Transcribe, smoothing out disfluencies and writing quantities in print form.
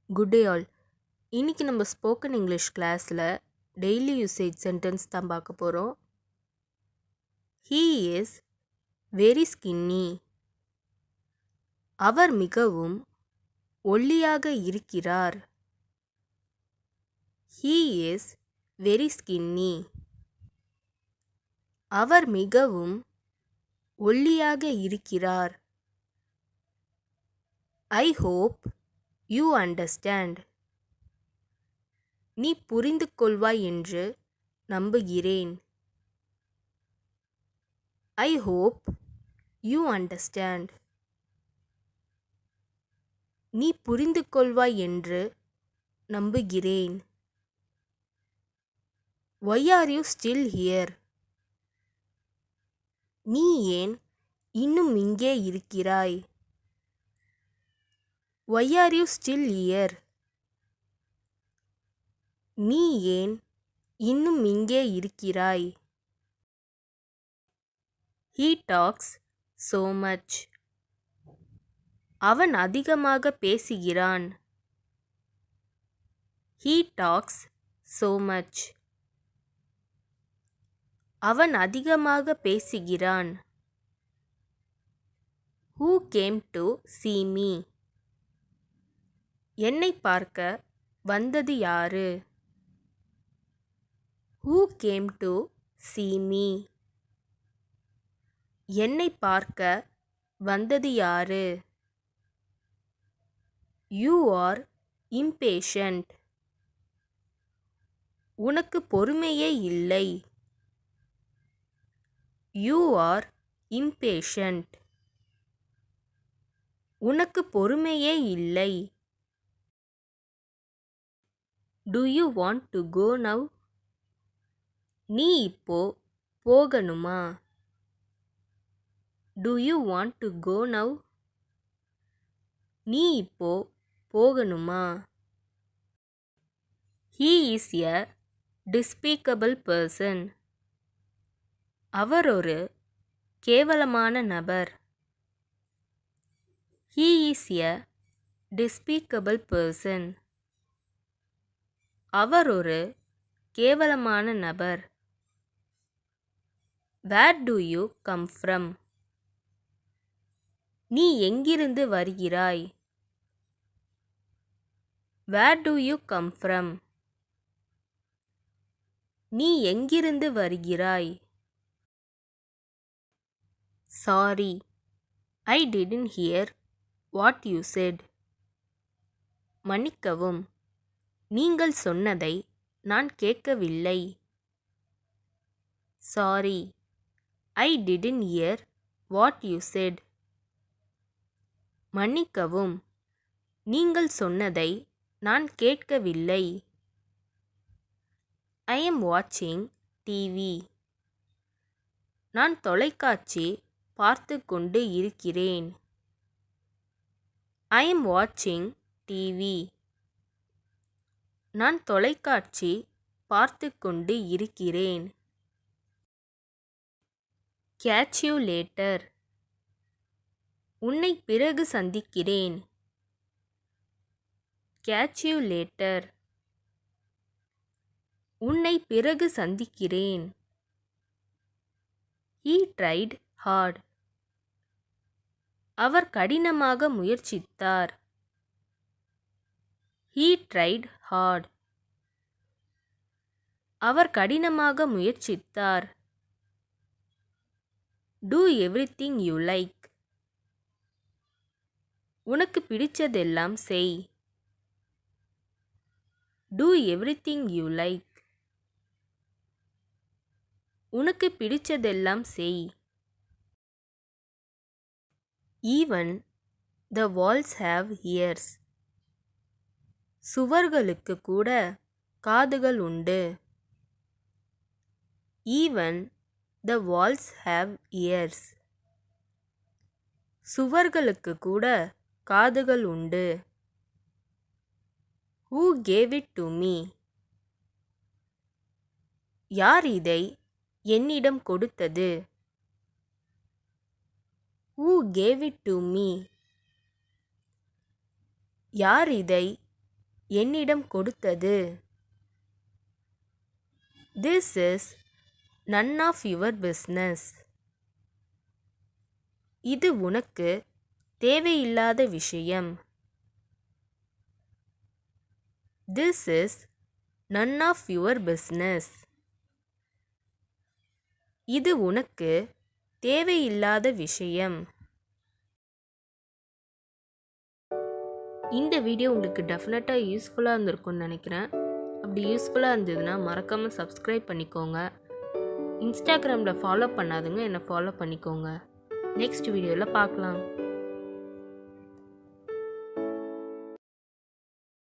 Good day all. இன்னைக்கு நம்ம spoken English கிளாஸில் டெய்லி யூசேஜ் சென்டென்ஸ் தான் பார்க்க போகிறோம். He is very skinny. அவர் மிகவும் ஒல்லியாக இருக்கிறார். He is very skinny. அவர் மிகவும் ஒல்லியாக இருக்கிறார். I hope you understand. நீ புரிந்து கொள்வாய் என்று நம்புகிறேன். I hope you understand. நீ புரிந்து கொள்வாய் என்று நம்புகிறேன். Why are you still here? நீ ஏன் இன்னும் இங்கே இருக்கிறாய்? Why are you still here? நீ ஏன் இன்னும் இங்கே இருக்கிறாய்? He talks so much. அவன் அதிகமாக பேசுகிறான். He talks so much. அவன் அதிகமாக பேசுகிறான். Who came to see me? என்னை பார்க்க வந்தது யாரு? Who came to see me? என்னை பார்க்க வந்தது யாரு? You are impatient. உனக்கு பொறுமையே இல்லை. You are impatient. உனக்கு பொறுமையே இல்லை. Do you want to go now? நீ இப்போ போகணுமா? Do you want to go now? நீ இப்போ போகணுமா? He is a despicable person. அவர் ஒரு கேவலமான நபர். He is a despicable person. அவர் ஒரு கேவலமான நபர். Where do you come from? நீ எங்கிருந்து வருகிறாய்? Where do you come from? நீ எங்கிருந்து வருகிறாய்? Sorry, I didn't hear what you said. மன்னிக்கவும், நீங்கள் சொன்னதை நான் கேட்கவில்லை. Sorry, I didn't hear what you said. மன்னிக்கவும், நீங்கள் சொன்னதை நான் கேட்கவில்லை. I am watching TV. நான் தொலைக்காட்சி பார்த்து கொண்டு இருக்கிறேன். I am watching TV. நான் தொலைக்காட்சி பார்த்து கொண்டு இருக்கிறேன். Catch you later. உன்னை பிறகு சந்திக்கிறேன். Catch you later. உன்னை பிறகு சந்திக்கிறேன். He tried hard. அவர் கடினமாக முயற்சித்தார். He tried hard. அவர் கடினமாக முயற்சித்தார். Do everything you like. உனக்கு பிடிச்சதெல்லாம் செய். Do everything you like. உனக்கு பிடிச்சதெல்லாம் செய். Even the walls have ears. சுவர்களுக்கு கூட காதுகள் உண்டு. Even the walls have ears. சுவர்களுக்கு கூட காதுகள் உண்டு. Who gave it to me? யார் இதை என்னிடம் கொடுத்தது? Who gave it to me? யார் இதை என்னிடம் கொடுத்தது. This is none of your business. இது உனக்கு தேவையில்லாத விஷயம். This is none of your business. இது உனக்கு தேவையில்லாத விஷயம். இந்த வீடியோ உங்களுக்கு டெஃபினட்டாக யூஸ்ஃபுல்லாக இருந்திருக்கும்னு நினைக்கிறேன். அப்படி யூஸ்ஃபுல்லாக இருந்ததுன்னா மறக்காமல் சப்ஸ்கிரைப் பண்ணிக்கோங்க. இன்ஸ்டாகிராமில் ஃபாலோ பண்ணாதுங்க, என்னை ஃபாலோ பண்ணிக்கோங்க. நெக்ஸ்ட் வீடியோவில் பார்க்கலாம்.